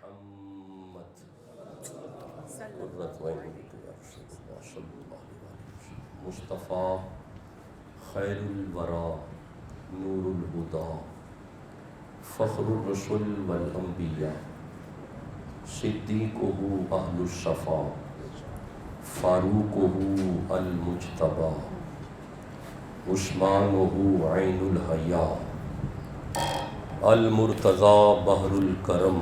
محمد قرۃ عین یا رسول اللہ صلی اللہ علیہ وسلم مصطفیٰ خیر الورا نور الہدا فخر الرسل والانبیاء صدیقہ اہل الصفا فاروقہ المجتبی عثمانہ عین الحیا المرتضی بحر الکرم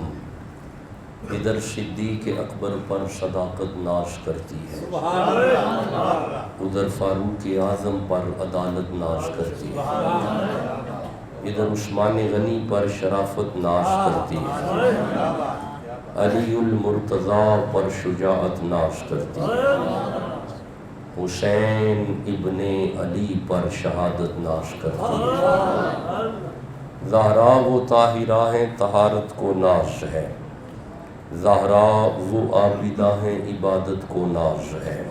ادھر صدیق اکبر پر صداقت ناش کرتی ہے، ادھر فاروق اعظم پر عدالت ناش کرتی ہے، ادھر عثمان غنی پر شرافت ناش کرتی ہے، علی المرتضی پر شجاعت ناش کرتی ہے، حسین ابن علی پر شہادت ناش کرتی ہے، زہرا وہ طاہرہ ہیں طہارت کو ناش ہے، زہرا وہ عابدہ ہیں عبادت کو ناز ہے،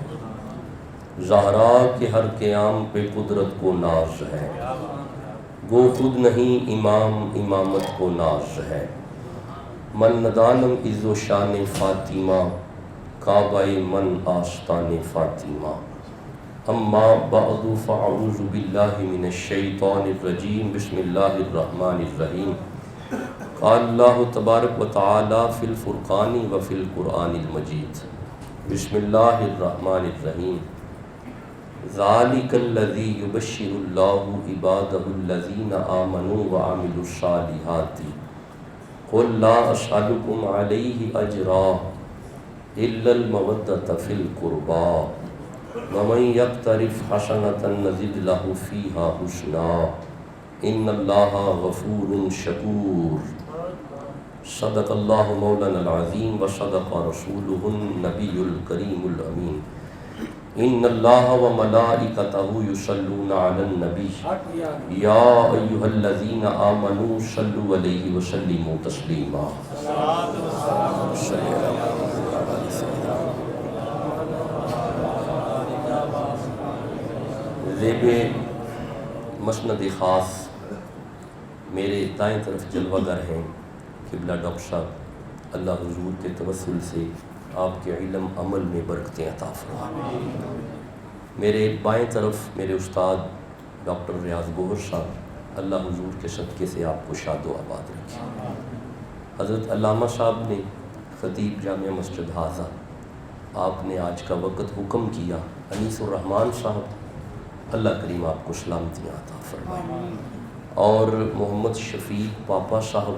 زہرا کے ہر قیام پہ قدرت کو ناز ہے، گو خود نہیں امام امامت کو ناز ہے، من ندانم عز و شان فاطمہ کعبہ من آستان فاطمہ، اما بعد فاعوذ باللہ من الشیطان الرجیم بسم اللہ الرحمن الرحیم، قال اللہ تبارک و تعالی فی الفرقان و فی القرآن المجید، بسم اللہ الرحمن الرحیم، ذالک الذی یبشر اللہ عبادہ الذین آمنوا وعملوا الصالحات، قل لا اسألکم علیہ اجرا الا المودۃ فی القربى ومن یقترف حسنة نزد له فیہا حسنا ان اللہ غفور شکور، صدق اللہ مولانا العظیم و صدق رسولہ النبی الکریم الامین، ان اللہ و ملائکتہ یصلون علی النبی یا ایہا الذین آمنوا صلوا علیہ وسلموا تسلیما۔ زیب مسند خاص میرے دائیں طرف جلوہ گر ہیں قبلہ ڈاکٹر صاحب، اللہ حضور کے توسل سے آپ کے علم عمل میں برکتیں عطا فرمائے۔ میرے بائیں طرف میرے استاد ڈاکٹر ریاض گوہر صاحب، اللہ حضور کے صدقے سے آپ کو شاد و آباد رکھے۔ حضرت علامہ صاحب نے خطیب جامع مسجد حاضہ، آپ نے آج کا وقت حکم کیا، انیس الرحمن صاحب، اللہ کریم آپ کو سلامتیاں عطا فرمائے، اور محمد شفیق پاپا صاحب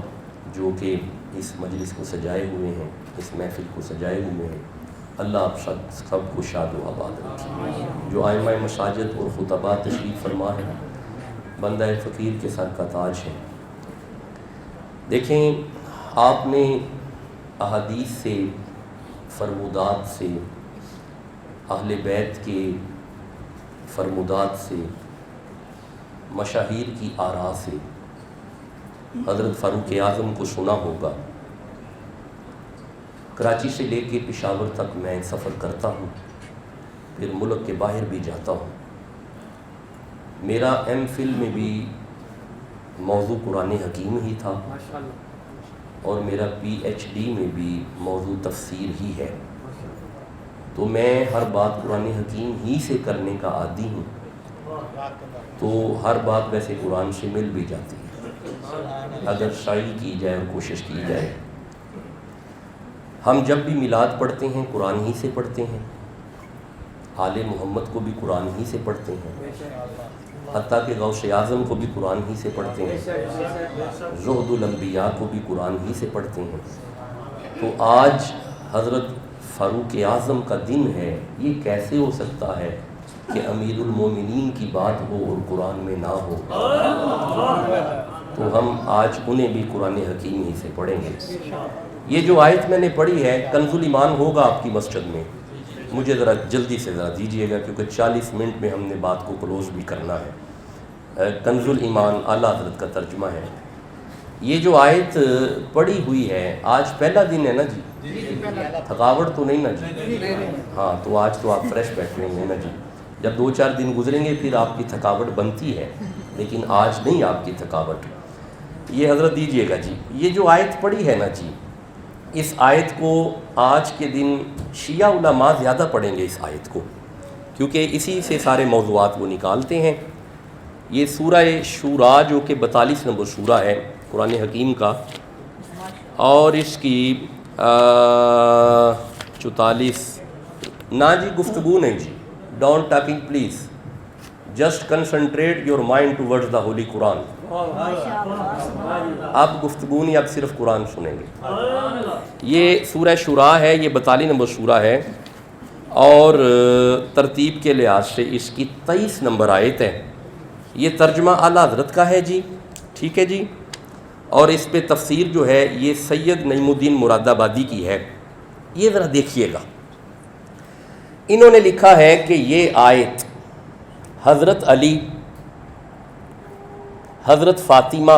جو کہ اس مجلس کو سجائے ہوئے ہیں، اس محفل کو سجائے ہوئے ہیں، اللہ آپ سب کو شاد و آباد رکھے۔ جو ائمہ مساجد اور خطباء تشریف فرما ہے، بندہ فقیر کے سر کا تاج ہے۔ دیکھیں، آپ نے احادیث سے، فرمودات سے، اہل بیت کے فرمودات سے، مشاہیر کی آراء سے حضرت فاروق اعظم کو سنا ہوگا۔ کراچی سے لے کے پشاور تک میں سفر کرتا ہوں، پھر ملک کے باہر بھی جاتا ہوں۔ میرا ایم فل میں بھی موضوع قرآن حکیم ہی تھا، اور میرا پی ایچ ڈی میں بھی موضوع تفسیر ہی ہے، تو میں ہر بات قرآن حکیم ہی سے کرنے کا عادی ہوں، تو ہر بات ویسے قرآن سے مل بھی جاتی ہے اگر سعی کی جائے اور کوشش کی جائے۔ ہم جب بھی میلاد پڑھتے ہیں قرآن ہی سے پڑھتے ہیں، آل محمد کو بھی قرآن ہی سے پڑھتے ہیں، حتیٰ کہ غوث اعظم کو بھی قرآن ہی سے پڑھتے ہیں، زہد الانبیاء کو بھی قرآن ہی سے پڑھتے ہیں۔ تو آج حضرت فاروق اعظم کا دن ہے، یہ کیسے ہو سکتا ہے کہ امیر المومنین کی بات ہو اور قرآن میں نہ ہو؟ تو ہم آج انہیں بھی قرآن حکیم ہی سے پڑھیں گے۔ یہ جو آیت میں نے پڑھی ہے، کنز الایمان ہوگا آپ کی مسجد میں، مجھے ذرا جلدی سے ذرا دیجیے گا کیونکہ 40 منٹ میں ہم نے بات کو کلوز بھی کرنا ہے۔ کنز الایمان اعلیٰ حضرت کا ترجمہ ہے۔ یہ جو آیت پڑھی ہوئی ہے، آج پہلا دن ہے نا جی؟ تھکاوٹ تو نہیں نا جی؟ ہاں، تو آج تو آپ فریش بیٹھ رہے ہیں نا جی؟ جب 2-4 دن گزریں گے پھر آپ کی تھکاوٹ بنتی ہے، لیکن آج نہیں آپ کی تھکاوٹ۔ یہ حضرت دیجیے گا جی، یہ جو آیت پڑھی ہے نا جی، اس آیت کو آج کے دن شیعہ علماء زیادہ پڑھیں گے اس آیت کو، کیونکہ اسی سے سارے موضوعات وہ نکالتے ہیں۔ یہ سورہ شورا جو کہ 42 نمبر سورہ ہے قرآن حکیم کا، اور اس کی 44 نا جی گفتگو نہیں جی، don't talking please, just concentrate your mind towards the holy Quran. اب گفتگو نہیں، اب صرف قرآن سنیں گے۔ یہ سورہ شورا ہے، یہ 42 نمبر سورہ ہے، اور ترتیب کے لحاظ سے اس کی 23 نمبر آیت ہے۔ یہ ترجمہ اعلیٰ حضرت کا ہے جی، ٹھیک ہے جی، اور اس پہ تفسیر جو ہے یہ سید نعیم الدین مراد آبادی کی ہے۔ یہ ذرا دیکھیے گا، انہوں نے لکھا ہے کہ یہ آیت حضرت علی، حضرت فاطمہ،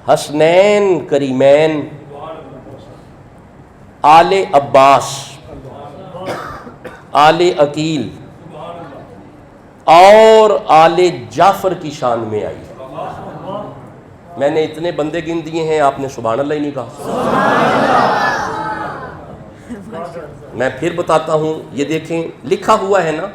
حسنین کریمین، آل عباس، آل عقیل اور آل جعفر کی شان میں آئی ہے۔ میں نے اتنے بندے گن دیے ہیں، آپ نے سبحان اللہ ہی نہیں کہا۔ میں پھر بتاتا ہوں، یہ دیکھیں لکھا ہوا ہے نا،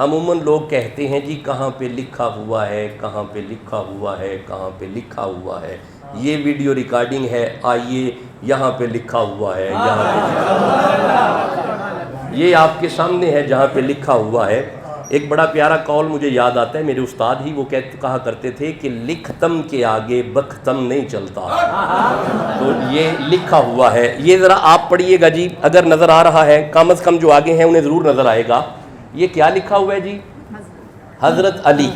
عموماً لوگ کہتے ہیں جی کہاں پہ لکھا ہوا ہے، کہاں پہ لکھا ہوا ہے، کہاں پہ لکھا ہوا ہے، یہ ویڈیو ریکارڈنگ ہے، آئیے یہاں پہ لکھا ہوا ہے، یہاں پہ لکھا ہوا ہے، یہ آپ کے سامنے ہے جہاں پہ لکھا ہوا ہے۔ ایک بڑا پیارا قول مجھے یاد آتا ہے، میرے استاد ہی وہ کہا کرتے تھے کہ لکھتم کے آگے بختم نہیں چلتا، تو یہ لکھا ہوا ہے۔ یہ ذرا آپ پڑھیے گا جی، اگر نظر آ رہا ہے، کم از کم جو آگے ہیں انہیں ضرور نظر آئے گا۔ یہ کیا لکھا ہوا ہے جی؟ حضرت علی،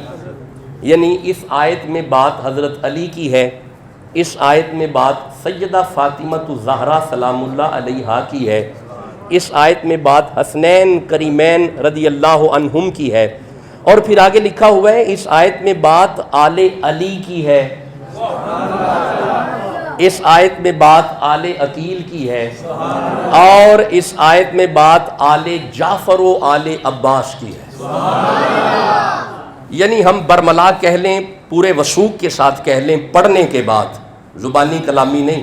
یعنی اس آیت میں بات حضرت علی کی ہے، اس آیت میں بات سیدہ فاطمہ الزہرا سلام اللہ علیہا کی ہے، اس آیت میں بات حسنین کریمین رضی اللہ عنہم کی ہے، اور پھر آگے لکھا ہوا ہے اس آیت میں بات آل علی کی ہے، اس آیت میں بات آل عقیل کی ہے، اور اس آیت میں بات آل جعفر و آل عباس کی ہے۔ یعنی ہم برملا کہہ لیں، پورے وثوق کے ساتھ کہہ لیں، پڑھنے کے بعد، زبانی کلامی نہیں،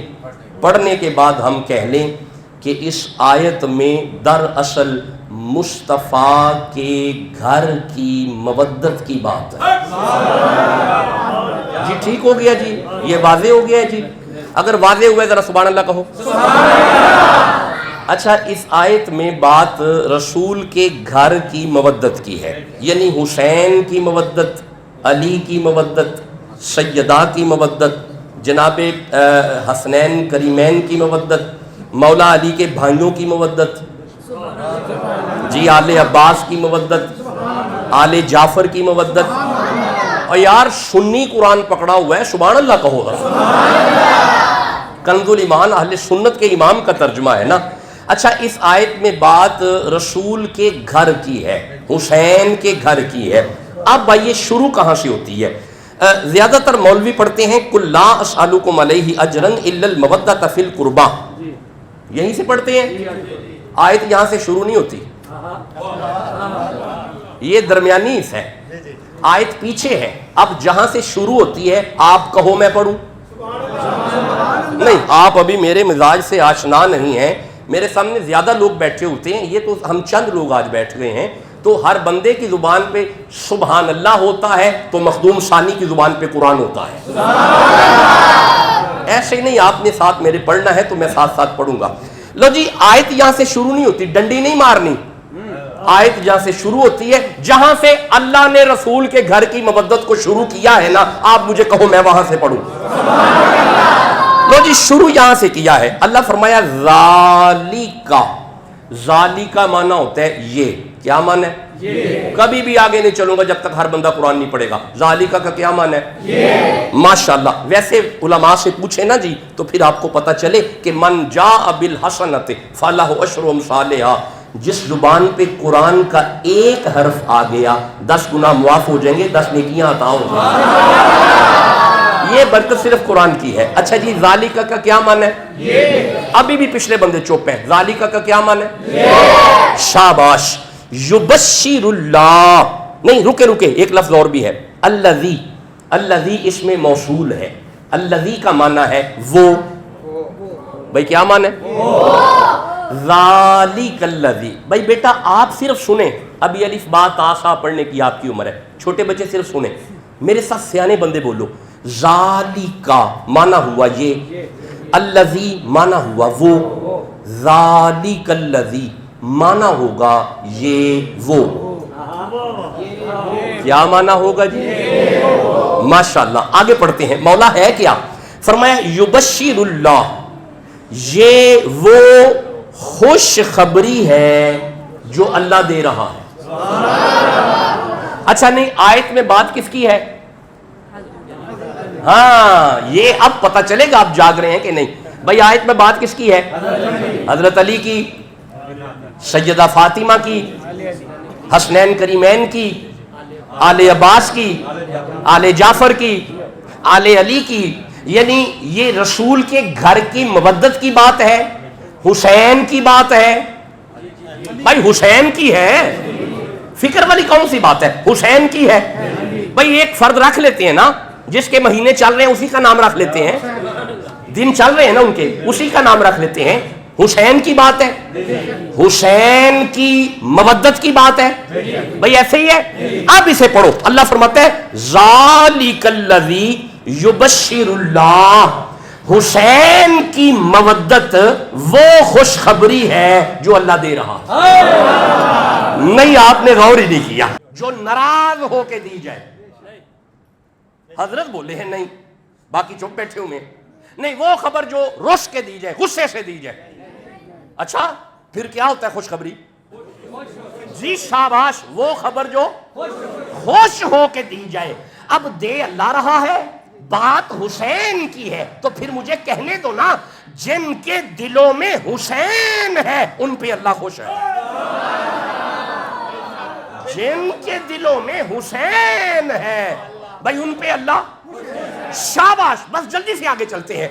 پڑھنے کے بعد ہم کہہ لیں کہ اس آیت میں دراصل مصطفیٰ کے گھر کی مودت کی بات ہے۔ جی ٹھیک ہو گیا جی، یہ واضح ہو گیا ہے جی، اگر واضح ہوا ہے ذرا سبحان اللہ کہو۔ اچھا، اس آیت میں بات رسول کے گھر کی مودت کی ہے، یعنی حسین کی مودت، علی کی مودت، سیدہ کی مودت، جناب حسنین کریمین کی مودت، مولا علی کے بھائیوں کی مودت، جی آل عباس کی مودت، آل جعفر کی مودت، اور یار سنی قرآن پکڑا ہوا ہے، سبحان اللہ کہو ذرا۔ کنز الایمان اہل سنت کے امام کا ترجمہ ہے نا۔ اچھا، اس آیت میں بات رسول کے گھر کی ہے، حسین کے گھر کی ہے۔ اب بھائی شروع کہاں سے ہوتی ہے؟ زیادہ تر مولوی پڑھتے ہیں کل لا اسألکم علیہ اجرا الا المودۃ فی القربہ، یہیں سے پڑھتے ہیں، آیت یہاں سے شروع نہیں ہوتی، یہ درمیانی حصہ ہے، آیت پیچھے ہے۔ اب جہاں سے شروع ہوتی ہے آپ کہو میں پڑھوں؟ نہیں، آپ ابھی میرے مزاج سے آشنا نہیں ہیں، میرے سامنے زیادہ لوگ بیٹھے ہوتے ہیں، یہ تو ہم چند لوگ آج بیٹھ گئے ہیں، تو ہر بندے کی زبان پہ سبحان اللہ ہوتا ہے تو مخدوم ثانی کی زبان پہ قرآن ہوتا ہے۔ ایسے نہیں، آپ نے ساتھ میرے پڑھنا ہے تو میں ساتھ ساتھ پڑھوں گا۔ لو جی، آیت یہاں سے شروع نہیں ہوتی، ڈنڈی نہیں مارنی، آیت جہاں سے شروع ہوتی ہے، جہاں سے اللہ نے رسول کے گھر کی مودت کو شروع کیا ہے نا، آپ مجھے کہو میں وہاں سے پڑھوں۔ لو جی، شروع یہاں سے کیا ہے، اللہ فرمایا ذالکا، ذالکا معنی ہوتا ہے یہ، کیا معنی ہے؟ کبھی بھی آگے نہیں چلوں گا جب تک ہر بندہ قرآن نہیں پڑھے گا۔ ذالکا کا کیا معنی ہے؟ ماشاءاللہ، ویسے علماء سے پوچھیں نا جی تو پھر آپ کو پتا چلے کہ من جاء بالحسنۃ فلہ عشر امثالہا، جس زبان پہ قرآن کا ایک حرف آ گیا 10 گناہ معاف ہو جائیں گے، 10 نیکیاں عطا ہو جائیں گی۔ یہ برکت صرف قرآن کی ہے۔ اچھا جی، ذالکا کا کیا معنی ہے؟ ابھی بھی پچھلے بندے چپ ہیں، ذالکا کا کیا معنی ہے؟ شاباش، یبشر اللہ، نہیں رکے، ایک لفظ اور بھی ہے، الذی، الذی اس میں موصول ہے، الذی کا معنی ہے وہ، بھائی کیا معنی ہے؟ ذالک الذی، بھائی بیٹا آپ صرف سنیں، ابھی الف با تا سا پڑھنے کی آپ کی عمر ہے، چھوٹے بچے صرف سنیں، میرے ساتھ سیانے بندے بولو، ذالکا معنی ہوا یہ، الذی معنی ہوا وہ، ذالک الذی معنی ہوگا یہ وہ، کیا معنی ہوگا جی؟ ماشاءاللہ. آگے پڑھتے ہیں. مولا ہے کیا؟ فرمایا یبشر اللہ، یہ وہ خوش خبری ہے جو اللہ دے رہا ہے. اچھا نہیں، آیت میں بات کس کی ہے؟ ہاں یہ اب پتہ چلے گا آپ جاگ رہے ہیں کہ نہیں. بھائی آیت میں بات کس کی ہے؟ حضرت علی کی، سیدہ فاطمہ کی، حسنین کریمین کی، آل عباس کی، آل جعفر کی، آل علی کی. یعنی یہ رسول کے گھر کی مودت کی بات ہے، حسین کی بات ہے. بھائی حسین کی ہے، فکر والی کون سی بات ہے؟ حسین کی ہے. بھائی ایک فرد رکھ لیتے ہیں نا، جس کے مہینے چل رہے ہیں اسی کا نام رکھ لیتے ہیں، دن چل رہے ہیں نا ان کے، اسی کا نام رکھ لیتے ہیں. حسین کی بات ہے، حسین کی مودت کی بات ہے. بھئی ایسے ہی ہے. اب اسے پڑھو. اللہ فرماتا ہے ذالک الذی یبشر اللہ، حسین کی مودت وہ خوشخبری ہے جو اللہ دے رہا. نہیں آپ نے غور ہی نہیں کیا. جو ناراض ہو کے دی جائے، حضرت بولے ہیں نہیں، باقی چپ بیٹھے ہوئے نہیں، وہ خبر جو رش کے دی جائے، غصے سے دی جائے. اچھا پھر کیا ہوتا ہے خوشخبری؟ جی شاباش، وہ خبر جو خوش ہو کے دی جائے. اب دے اللہ رہا ہے، بات حسین کی ہے، تو پھر مجھے کہنے دو نا، جن کے دلوں میں حسین ہے ان پہ اللہ خوش ہے. جن کے دلوں میں حسین ہے بھائی ان پہ اللہ شاباش. بس جلدی سے آگے چلتے ہیں.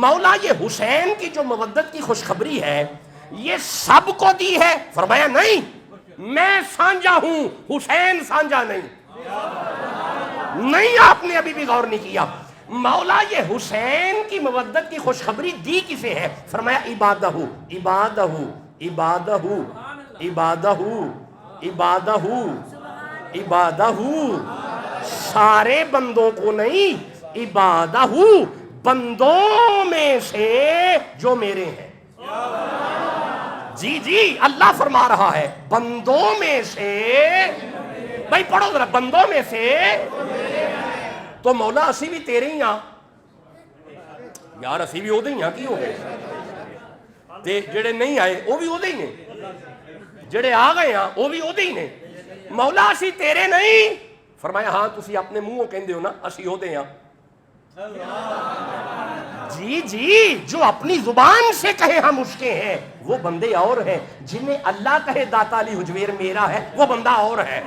مولا یہ حسین کی جو مودت کی خوشخبری ہے یہ سب کو دی ہے؟ فرمایا نہیں، میں سانجا ہوں، حسین سانجا نہیں. نہیں آپ نے ابھی بھی غور نہیں کیا. مولا یہ حسین کی مودت کی خوشخبری دی کسے ہے؟ فرمایا عبادہ، عبادہ، عبادہ، عبادہ، عبادہ، عبادہ، سارے بندوں کو نہیں، عبادہ بندوں میں سے جو میرے ہیں. جی جی اللہ فرما رہا ہے بندوں میں سے. بھائی پڑھو ذرا، بندوں میں سے. تو مولا اسی بھی تیرے ہی ہاں یار، اسی بھی وہ ہی ہاں. کی ہو گئے تے جڑے نہیں آئے وہ بھی وہ ہی نے، جڑے آ گئے ہاں وہ بھی وہ ہی نے. مولا اسی تیرے نہیں. فرمایا ہاں تسی اپنے منہوں کہندے ہو نا اسی وہ ہاں. جی جی جو اپنی زبان سے کہے ہم اس کے ہیں وہ بندے اور ہیں. جنہیں اللہ کہے داتا علی حجویر میرا ہے وہ بندہ اور ہے.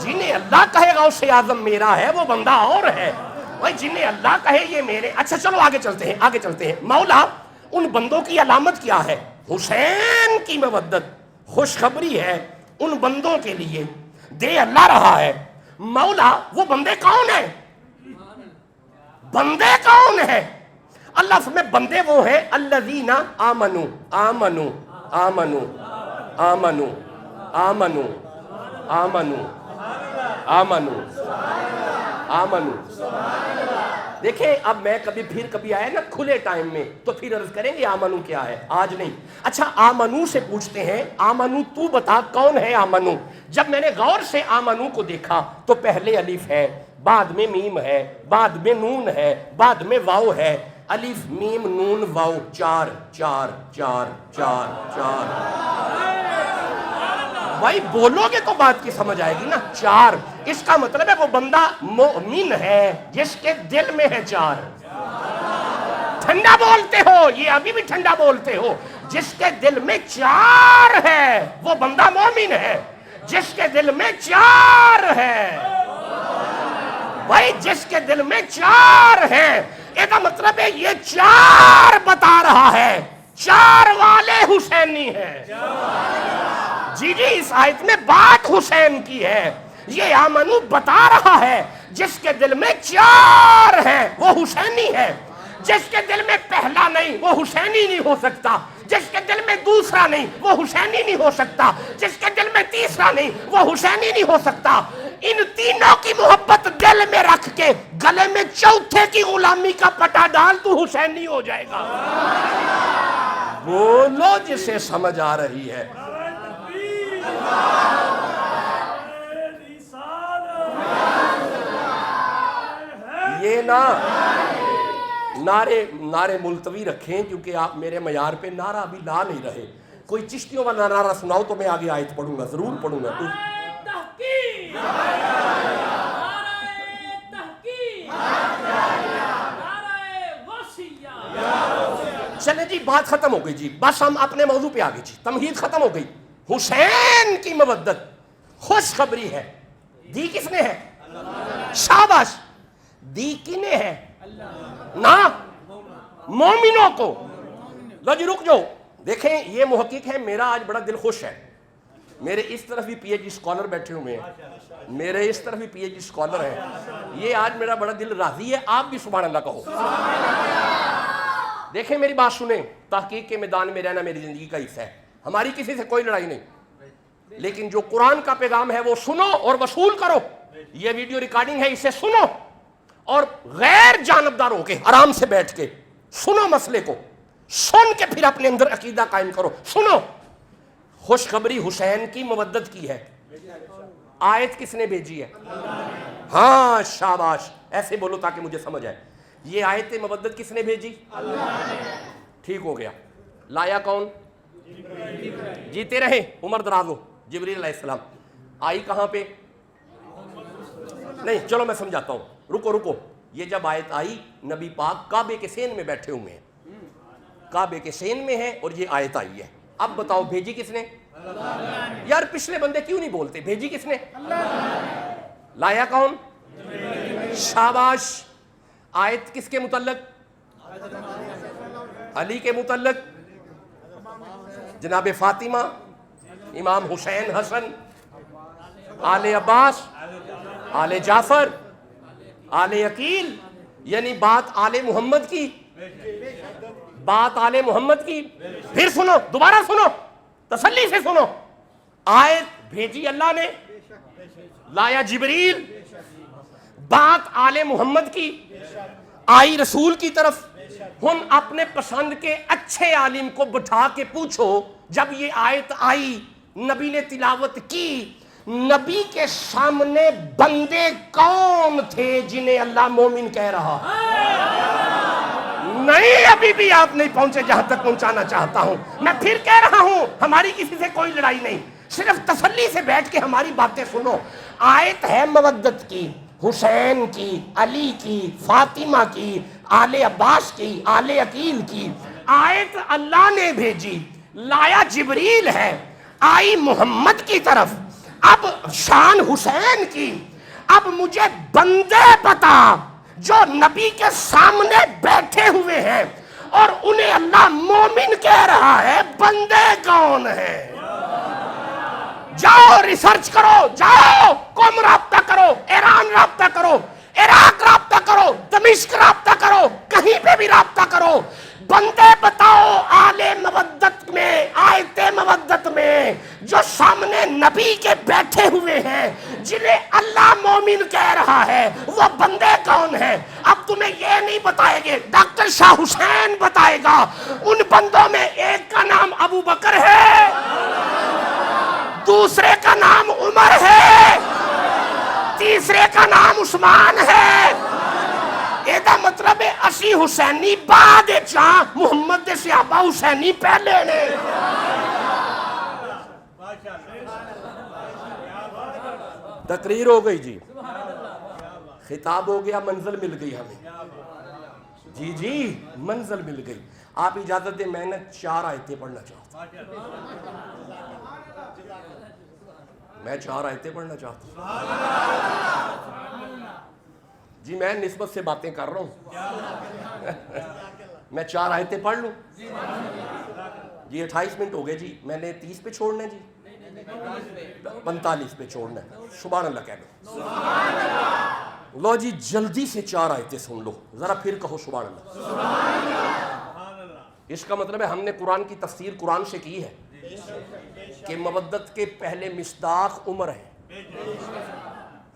جنہیں اللہ کہے غوث اعظم میرا ہے وہ بندہ اور ہے. بھائی جنہیں اللہ کہے یہ میرے. اچھا چلو آگے چلتے ہیں، آگے چلتے ہیں. مولا ان بندوں کی علامت کیا ہے؟ حسین کی مودت خوشخبری ہے ان بندوں کے لیے، دے اللہ رہا ہے. مولا وہ بندے کون ہیں؟ بندے کون ہیں؟ اللہ فرمائے بندے وہ ہیں الذین آمنوا، آمنوا، آمنوا، آمنوا، آمنوا، آمنوا، آمنوا، آمنوا. دیکھیں اب میں کبھی آیا نا کھلے ٹائم میں تو پھر عرض کریں گے آمنو کیا ہے، آج نہیں. اچھا آمنو سے پوچھتے ہیں، آمنو تو بتا کون ہے آمنو؟ جب میں نے غور سے آمنو کو دیکھا تو پہلے الف ہے، بعد میں میم ہے، بعد میں نون ہے، بعد میں واو ہے. الف میم نون واو، چار چار چار چار چار. بھائی بولو گے تو بات کی سمجھ آئے گی نا. چار، اس کا مطلب ہے وہ بندہ مومن ہے جس کے دل میں ہے چار. ٹھنڈا بولتے ہو، یہ ابھی بھی ٹھنڈا بولتے ہو. جس کے دل میں چار ہے وہ بندہ مومن ہے. جس کے دل میں چار ہے، بھائی جس کے دل میں چار ہے، ایک مطلب ہے یہ چار بتا رہا ہے چار والے حسینی ہیں. جی جی اس آیت میں بات حسین کی ہے. یہ آمنو بتا رہا ہے جس کے دل میں چار ہے وہ حسینی ہے. جس کے دل میں پہلا نہیں وہ حسینی نہیں ہو سکتا، جس کے دل میں دوسرا نہیں وہ حسینی نہیں ہو سکتا، جس کے دل میں تیسرا نہیں وہ حسینی نہیں ہو سکتا۔ ان تینوں کی محبت دل میں رکھ کے گلے میں چوتھے کی غلامی کا پٹا ڈال تو حسینی ہو جائے گا۔ بولو جسے سمجھ آ رہی ہے۔ یہ نا نعرے ملتوی رکھیں، کیونکہ آپ میرے معیار پہ نعرہ ابھی لا نہیں رہے۔ کوئی چشتیوں والا نعرہ سناؤ تو میں آگے آیت پڑھوں گا، ضرور پڑھوں گا۔ چلیں جی، بات ختم ہو گئی جی، بس ہم اپنے موضوع پہ آگے جی، تمہید ختم ہو گئی۔ حسین کی مودت خوشخبری ہے، دی کس نے ہے؟ شاباش، دی کنے ہے؟ نا مومنوں کو۔ لو جی رک جاؤ، دیکھیں یہ محقق ہے، میرا آج بڑا دل خوش ہے۔ میرے اس طرف بھی پی ایچ ڈی اسکالر بیٹھے ہوئے ہیں، میرے اس طرف بھی پی ایچ ڈی اسکالر ہیں، یہ آج میرا بڑا دل راضی ہے۔ آپ بھی سبحان اللہ کہو۔ دیکھیں میری بات سنیں، تحقیق کے میدان میں رہنا میری زندگی کا حصہ ہے، ہماری کسی سے کوئی لڑائی نہیں، لیکن جو قرآن کا پیغام ہے وہ سنو اور وصول کرو۔ یہ ویڈیو ریکارڈنگ ہے، اسے سنو اور غیر جانبدار ہو کے آرام سے بیٹھ کے سنو، مسئلے کو سن کے پھر اپنے اندر عقیدہ قائم کرو۔ سنو، خوشخبری حسین کی مودت کی ہے۔ آیت کس نے بھیجی ہے؟ ہاں شاباش، ایسے بولو تاکہ مجھے سمجھ آئے۔ یہ آیت مودت کس نے بھیجی؟ ٹھیک ہو گیا۔ لایا کون؟ جیتے رہے عمر درازو، جبریل علیہ السلام۔ آئی کہاں پہ؟ نہیں چلو میں سمجھاتا ہوں، رکو۔ یہ جب آیت آئی، نبی پاک کعبے کے سین میں بیٹھے ہوئے ہیں، کعبے کے سین میں ہے اور یہ آیت آئی ہے۔ اب بتاؤ بھیجی کس نے؟ یار پچھلے بندے کیوں نہیں بولتے؟ بھیجی کس نے؟ لایا کون؟ شاباش۔ آیت کس کے متعلق؟ علی کے متعلق، جناب فاطمہ، امام حسین حسن، آل عباس، آل جعفر، آل عقیل، یعنی بات آل محمد کی، بات آل محمد کی۔ پھر سنو، دوبارہ سنو، تسلی سے سنو۔ آیت بھیجی اللہ نے، لایا جبریل، بات آل محمد کی، آئی رسول کی طرف۔ ہم اپنے پسند کے اچھے عالم کو بٹھا کے پوچھو، جب یہ آیت آئی نبی نے تلاوت کی، نبی کے سامنے بندے کون تھے جنہیں اللہ مومن کہہ رہا؟ نہیں، ابھی بھی آپ نہیں پہنچے جہاں تک پہنچانا چاہتا ہوں۔ میں پھر کہہ رہا ہوں، ہماری کسی سے کوئی لڑائی نہیں، صرف تسلی سے بیٹھ کے ہماری باتیں سنو۔ آیت ہے مودت کی، حسین کی، علی کی، فاطمہ کی، آل عباس کی، آل عقیل کی۔ آیت اللہ نے بھیجی، لایا جبریل ہے، آئی محمد کی طرف۔ اب شان حسین کی، اب مجھے بندے بتا جو نبی کے سامنے بیٹھے ہوئے ہیں اور انہیں اللہ مومن کہہ رہا ہے، بندے کون ہیں؟ جاؤ ریسرچ کرو، جاؤ قوم رابطہ کرو، ایران رابطہ کرو، عراق رابطہ کرو، دمشق رابطہ کرو، کہیں پہ بھی رابطہ کرو۔ بندے بتاؤ آل مودت میں، آیت مودت میں جو سامنے نبی کے بیٹھے ہوئے ہیں، جنہیں اللہ مومن کہہ رہا ہے، وہ بندے کون ہیں؟ اب تمہیں یہ نہیں بتائے گے، ڈاکٹر شاہ حسین بتائے گا۔ ان بندوں میں ایک کا نام ابو بکر ہے، دوسرے کا نام عمر ہے، تیسرے کا نام عثمان ہے۔ ایدہ مطلب ہے اسی حسینی بعد چاہ محمد دے صحابہ حسینی پہلے نے۔ تقریر ہو گئی جی، خطاب ہو گیا، منزل مل گئی ہمیں جی منزل مل گئی۔ آپ اجازت دیں، میں نے 4 آیتیں پڑھنا چاہتا ہوں، میں 4 آیتیں پڑھنا چاہتا ہوں جی، میں نسبت سے باتیں کر رہا ہوں۔ میں 4 آیتیں پڑھ لوں جی؟ 28 منٹ ہو گئے جی، میں نے 30 پہ چھوڑنا ہے جی، 45 پہ چھوڑنا ہے۔ سبحان اللہ کہہ لو۔ لو جی جلدی سے 4 آیتیں سن لو، ذرا پھر کہو سبحان اللہ۔ اس کا مطلب ہے ہم نے قرآن کی تفسیر قرآن سے کی ہے کہ مودت کے پہلے مصداق عمر ہے،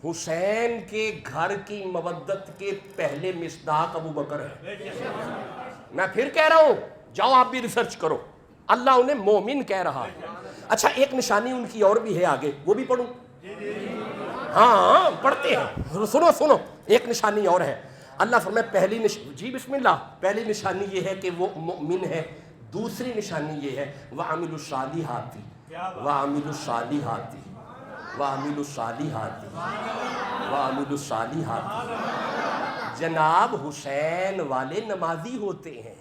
حسین کے گھر کی مودت کے پہلے مصداق ابو بکر ہے۔ میں پھر کہہ رہا ہوں، جاؤ آپ بھی ریسرچ کرو، اللہ انہیں مومن کہہ رہا ہے۔ اچھا ایک نشانی ان کی اور بھی ہے آگے، وہ بھی پڑھوں؟ ہاں پڑھتے ہیں، سنو ایک نشانی اور ہے۔ اللہ فرمائے پہلی جی بسم اللہ، پہلی نشانی یہ ہے کہ وہ مومن ہے، دوسری نشانی یہ ہے وَعَمِلُوا الصَّالِحَاتِ وَعَمِلُوا الصَّالِحَاتِ وَعَمِلُوا الصَّالِحَاتِ وَعَمِلُوا الصَّالِحَاتِ۔ جناب حسین والے نمازی ہوتے ہیں،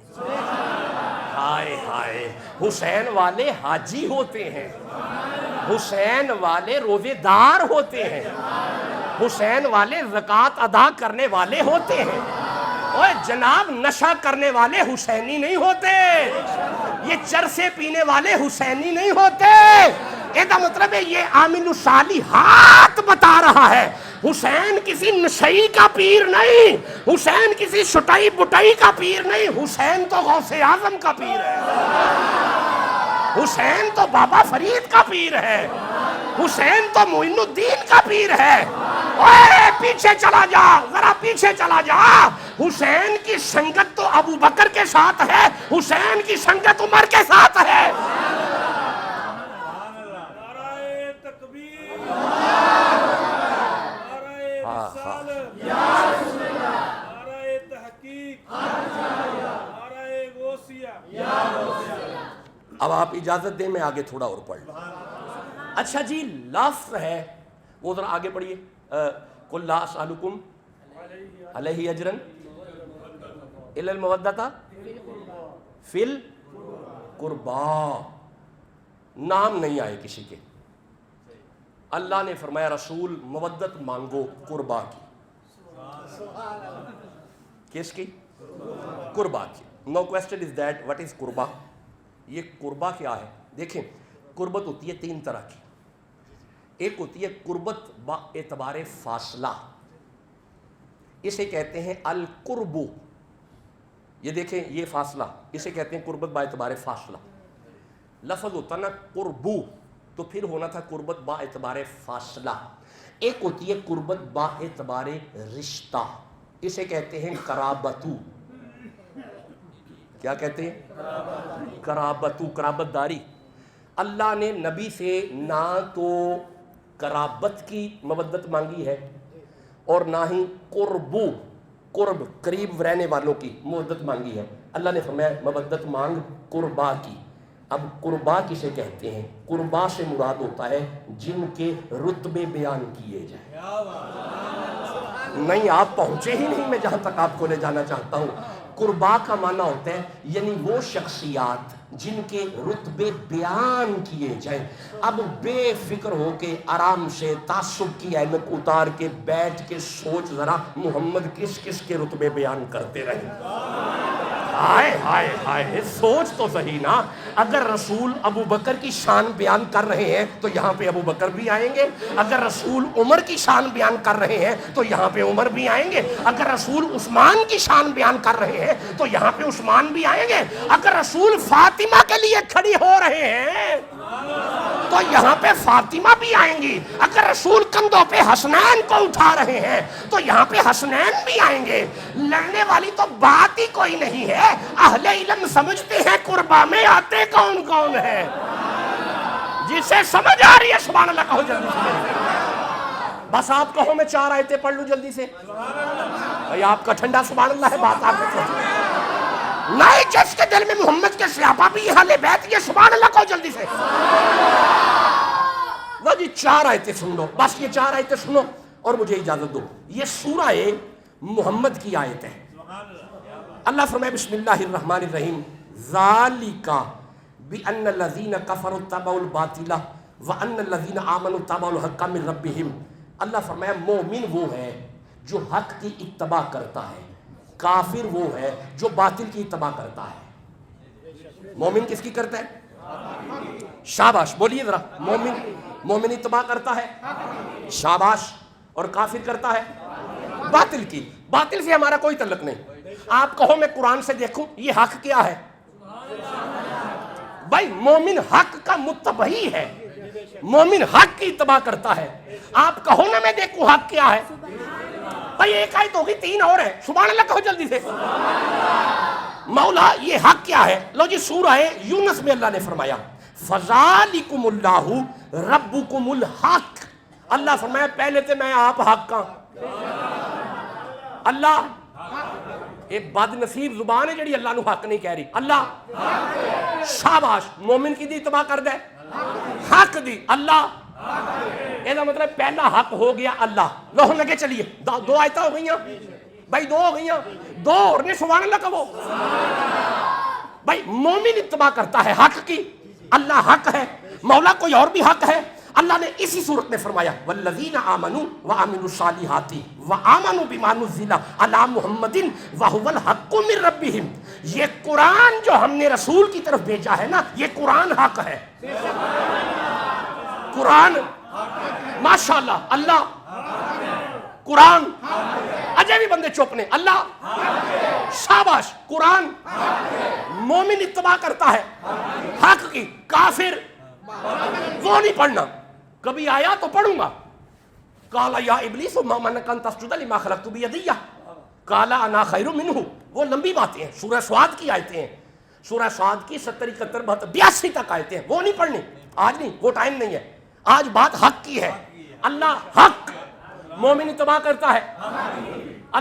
ہائے ہائے، حسین والے حاجی ہوتے ہیں، حسین والے روزے دار ہوتے ہیں، حسین والے زکوٰۃ ادا کرنے والے ہوتے ہیں۔ اوے جناب نشہ کرنے والے حسینی نہیں ہوتے، یہ چرسے پینے والے حسینی نہیں ہوتے۔ یہ مطلب ہے یہ عامل الصالحات بتا رہا ہے، حسین کسی نشئی کا پیر نہیں، حسین کسی شٹائی بٹائی کا پیر نہیں، حسین تو غوث اعظم کا پیر ہے، حسین تو بابا فرید کا پیر ہے، حسین تو معین الدین کا پیر ہے۔ اوے پیچھے چلا جا، ذرا پیچھے چلا جا، حسین کی سنگت تو ابو بکر کے ساتھ ہے، حسین کی سنگت عمر کے ساتھ ہے۔ اب آپ اجازت دیں میں آگے تھوڑا اور پڑھ لوں۔ اچھا جی لفظ ہے وہ ذرا آگے پڑھیے، قُلْ لَا أَسْأَلُكُمْ عَلَيْهِ أَجْرًا إِلَّا الْمَوَدَّةَ فِي الْقُرْبَى، نام نہیں آئے کسی کے۔ اللہ نے فرمایا رسول مودت مانگو قربا کی، کس کی؟ قربا کی۔ No question is that what is قربا، یہ قربا کیا ہے؟ دیکھیں قربت ہوتی ہے 3 طرح کی، ایک ہوتی ہے قربت با اعتبار فاصلہ، اسے کہتے ہیں القرب، یہ دیکھیں یہ فاصلہ، اسے کہتے ہیں قربت با اعتبار فاصلہ۔ لفظ ہوتا نا قربو تو پھر ہونا تھا قربت با اعتبار فاصلہ۔ ایک ہوتی ہے قربت با اعتبار رشتہ، اسے کہتے ہیں قرابتو، کیا کہتے ہیں؟ قرابتو، قرابت داری۔ اللہ نے نبی سے نہ تو قرابت کی مودت مانگی ہے اور نہ ہی قربو، قرب قریب رہنے والوں کی مودت مانگی ہے۔ اللہ نے فرمایا مودت مانگ قربا کی۔ اب قربا کسے کہتے ہیں؟ قربا سے مراد ہوتا ہے جن کے رتبے بیان کیے جائیں۔ نہیں آپ پہنچے ہی نہیں، میں جہاں تک آپ کو لے جانا چاہتا ہوں۔ قربا کا معنی ہوتا ہے یعنی وہ شخصیات جن کے رتبے بیان کیے جائیں۔ اب بے فکر ہو کے آرام سے تعصب کی اینک اتار کے بیٹھ کے سوچ ذرا محمد کس کس کے رتبے بیان کرتے رہے۔ ہائے ہائے ہائے، سوچ تو صحیح نا، اگر رسول ابو بکر کی شان بیان کر رہے ہیں تو یہاں پہ ابو بکر بھی آئیں گے، اگر رسول عمر کی شان بیان کر رہے ہیں تو یہاں پہ عمر بھی آئیں گے، اگر رسول عثمان کی شان بیان کر رہے ہیں تو یہاں پہ عثمان بھی آئیں گے، اگر رسول فاطمہ کے لیے کھڑی ہو رہے ہیں تو یہاں پہ فاطمہ بھی آئیں گی، اگر رسول کندھوں پہ حسنین کو اٹھا رہے ہیں تو یہاں پہ حسنین بھی آئیں گے۔ لڑنے والی تو بات ہی کوئی نہیں ہے، اہل علم سمجھتے ہیں قربا میں آتے کون کون ہے، جسے سمجھ آ رہی ہے سبحان اللہ کہو جلدی سے۔ بس آپ کہو میں 4 آیتیں پڑھ لوں جلدی سے، آپ کا ٹھنڈا سبحان اللہ ہے، بات آپ کو نہیں، جس کے دل میں محمد کے صحابہ بھی اہل بیت، یہ سبحان اللہ کہو جلدی سے۔ وہ جی 4 آیتیں سن لو، بس یہ 4 آیتیں سنو اور مجھے اجازت دو۔ یہ سورہ محمد کی آیت ہے۔ اللہ فرمائے بسم اللہ الرحمن الرحیم، ذالک بأن الذین کفروا اتبعوا الباطل وأن الذین آمنوا اتبعوا الحق من ربہم۔ اللہ فرمایا مومن وہ ہے جو حق کی اتباع کرتا ہے، کافر وہ ہے جو باطل کی اتباع کرتا ہے۔ مومن کس کی کرتا ہے؟ شاباش بولیے ذرا، مومن اتباع کرتا ہے، شاباش، اور کافر کرتا ہے باطل کی. باطل سے ہمارا کوئی تعلق نہیں. آپ کہو میں قرآن سے دیکھوں یہ حق کیا ہے. بھائی مومن حق کا متبعی ہے, مومن حق کی اتباع کرتا ہے. آپ کہو نا میں دیکھوں حق کیا ہے. بھائی ایک آیت ہوگی, تین اور ہے. سبحان اللہ کہو جلدی سے. مولا یہ حق کیا ہے. لو جی سورہ یونس میں اللہ نے فرمایا فذالکم اللہ ربکم الحق. اللہ فرمایا پہلے تو میں آپ حق کا. اللہ ایک بد نصیب زبان ہے جڑی اللہ نو حق نہیں کہہ رہی. اللہ شاباش مومن کی دی اتباع کر دے حق دی. اللہ یہ مطلب پہلا حق ہو گیا اللہ. لو ہم لگے چلیے دو آیتیں ہو گئیاں بھائی, دو ہو گئیاں, دو اور نے. سبحان اللہ کہو. بھائی مومن اتباع کرتا ہے حق کی. اللہ حق ہے, مولا کوئی اور بھی حق ہے. اللہ نے اسی صورت میں فرمایا والذین آمنوا وعملوا الصالحات وآمنوا بما نزل علی محمد وهو الحق من ربهم. یہ قرآن جو ہم نے رسول کی طرف بھیجا ہے نا, یہ قرآن حق ہے. قرآن ماشاءاللہ اللہ قرآن. اجے بھی بندے چپ نے. اللہ شاباش قرآن. مومن اتباع کرتا ہے حق کی. کافر وہ نہیں پڑھنا. کبھی آیا تو پڑھوں گا. قال یا ابلیس ما منعک ان تسجد لما خلقت بیدی قال انا خیر منہ. وہ لمبی باتیں ہیں, سورہ سعد کی آیتیں ہیں. سورہ سعد کی 70 71 82 تک آیتیں ہیں. وہ نہیں پڑھنی آج, نہیں وہ ٹائم نہیں ہے. آج بات حق کی ہے. اللہ حق. مومن اتباع کرتا ہے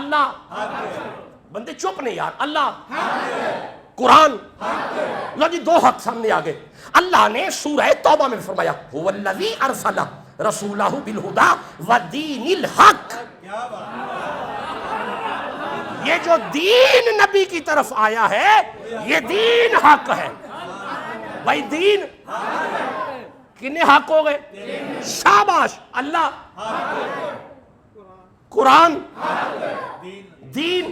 اللہ. بندے چپ نہیں یار. اللہ قرآن. لو جی دو حق سامنے آ گئے. اللہ نے سورہ توبہ میں فرمایا هو الذی ارسل رسولہ بالہدی ودین الحق. یہ جو دین نبی کی طرف آیا ہے یہ دین حق ہے. بھائی دین کتنے حق ہو گئے. شاباش اللہ قرآن دین.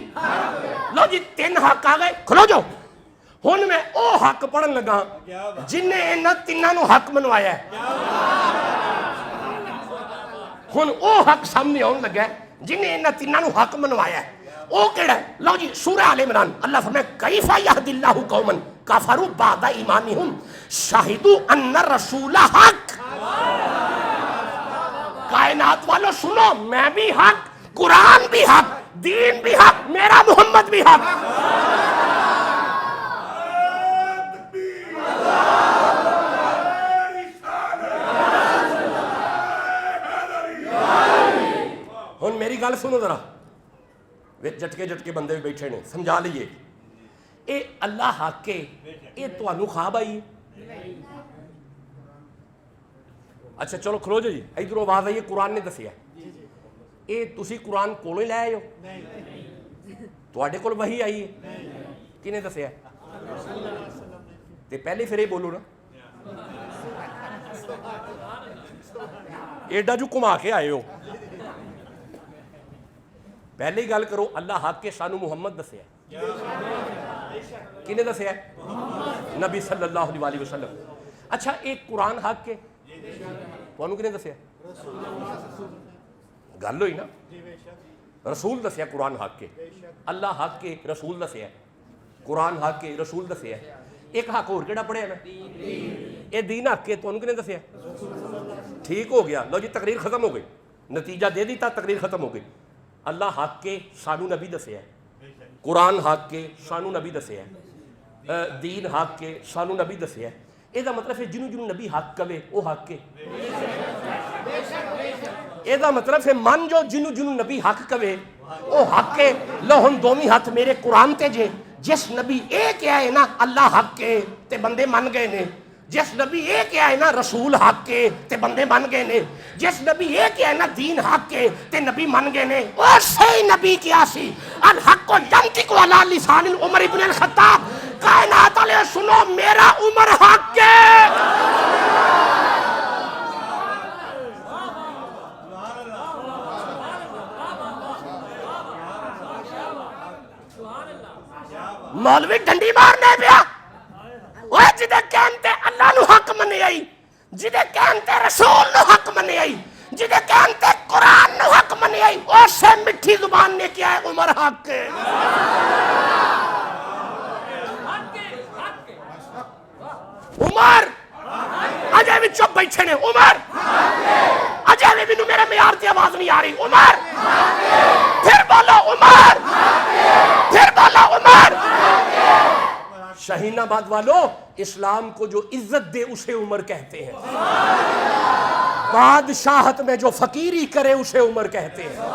لو جی تین حق آ گئے. کھلو جاؤ. ہن میں او حق پڑھن لگا جن نے انہاں تیناں نو حق منوایا ہے. ہن او حق سامنے آن لگا جن نے انہاں تیناں نو حق منوایا ہے. او کیڑا ہے. لو جی سورہ آل عمران اللہ فرمائے کیف یہدی اللہ قوما کفروا بعد ایمانہم شہدوا ان الرسول حق. کائنات والو سنو, میں بھی حق, قرآن بھی حق, دین بھی حق, میرا محمد بھی حق. ہن میری گل سنو ذرا, جٹکے جٹکے بندے بھی بیٹھے نے, سمجھا لیے. اے اللہ حق کے اے تانوں خواب آئی ہے. اچھا چلو کھلو جی. ادھر آواز آئی ہے قرآن نے دسیا. اے تسی قرآن کولوں ہی لے آئے ہو. تواڈے کول وحی آئی ہے. کنے دسیا تے پہلے پھر یہ بولو نا. ایڈا جو کما کے آئے ہو پہلے ہی گل کرو. اللہ حق کے سانو محمد دسیا. کنے دسیا؟ نبی صلی اللہ علیہ وسلم. اچھا ایک قرآن حق کے تانوں کنے دسیا؟ گل ہوئی نا. رسول دسیا قرآن حق کے. اللہ حق کے رسول دسیا. قرآن حق کے رسول دسیا. ایک حق اور کیڑا پڑھیا میں؟ اے دین حق کے تانوں کنے دسیا؟ ٹھیک ہو گیا. لو جی تقریر ختم ہو گئی. نتیجہ دے دیتا, تقریر ختم ہو گئی. اللہ حق کے سانو نبی دسیا ہے. قرآن حق کے سانو نبی دسیا ہے. دین حق کے سانو نبی دسیا ہے. یہ مطلب ہے جنوں جنوں نبی حق کہے وہ حق کے. یہ مطلب ہے من جو جنوں جنوں نبی حق کہے وہ حق کے. لو ہن دوویں ہاتھ میرے قرآن تے جے. جس نبی اے کیا ہے نا اللہ حق کے تے بندے من گئے نے. جس نبی اے کیا ہے نا رسول حق کے تے بندے من گئے نے. جس نبی اے کیا ہے نا دین حق کے تے نبی من گئے نے. او صحیح نبی کیا سی الحق ینطق علی لسان عمر ابن الخطاب. کائنات والے سنو میرا عمر حق کے. مولوی ڈنڈی مارنے پیا. وہ جدے کہن تے اللہ نو حق منی آئی, جدے کہن تے رسول نو حق منی آئی, جنہیں کہتے قرآن نو حق منی آئی اسے مٹھی زبان نے کیا ہے عمر حق کے عمر اجے بھی چپ بیٹھے نے عمر اجے بھی بینو میرے معیار تے آواز نہیں آ رہی عمر پھر بولو عمر پھر بولو عمر شاہین آباد والو اسلام کو جو عزت دے اسے عمر کہتے ہیں بادشاہت میں جو فقیری کرے اسے عمر کہتے ہیں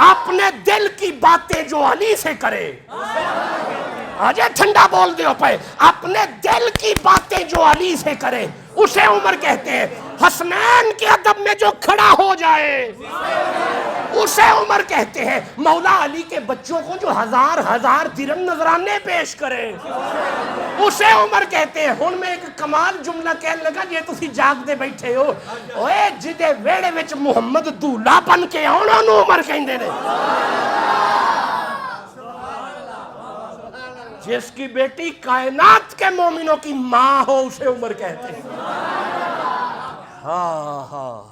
اپنے دل کی باتیں جو علی سے کرے آجے ٹھنڈا بول دیو پہ اپنے دل کی باتیں جو علی سے کرے اسے عمر کہتے ہیں حسنین کے ادب میں جو کھڑا ہو جائے اسے عمر کہتے ہیں مولا علی کے بچوں کو جو ہزار ہزار درم نذرانے پیش کرے اسے عمر کہتے ہیں ہن میں ایک کمال جملہ کہنے لگا یہ تسی جاگ دے بیٹھے ہو اوے جدے ویڑے وچ محمد دولہ بن کے آنا نو عمر کہندے نے جس کی بیٹی کائنات کے مومنوں کی ماں ہو اسے عمر کہتے ہیں ہاں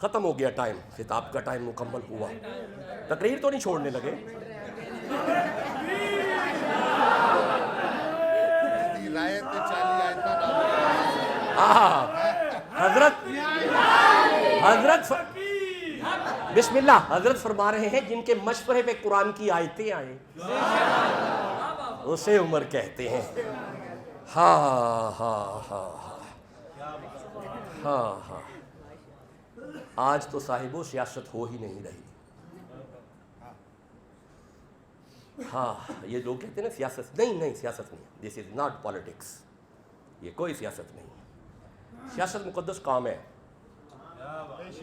ختم ہو گیا ٹائم خطاب کا ٹائم مکمل ہوا تقریر تو نہیں چھوڑنے لگے حضرت بسم اللہ حضرت فرما رہے ہیں جن کے مشورے پہ قرآن کی آیتیں آئیں اسے عمر کہتے ہیں ہاں آج تو صاحبو سیاست ہو ہی نہیں رہی ہاں یہ لوگ کہتے ہیں نا سیاست نہیں سیاست نہیں دس از ناٹ پالیٹکس یہ کوئی سیاست نہیں سیاست مقدس کام ہے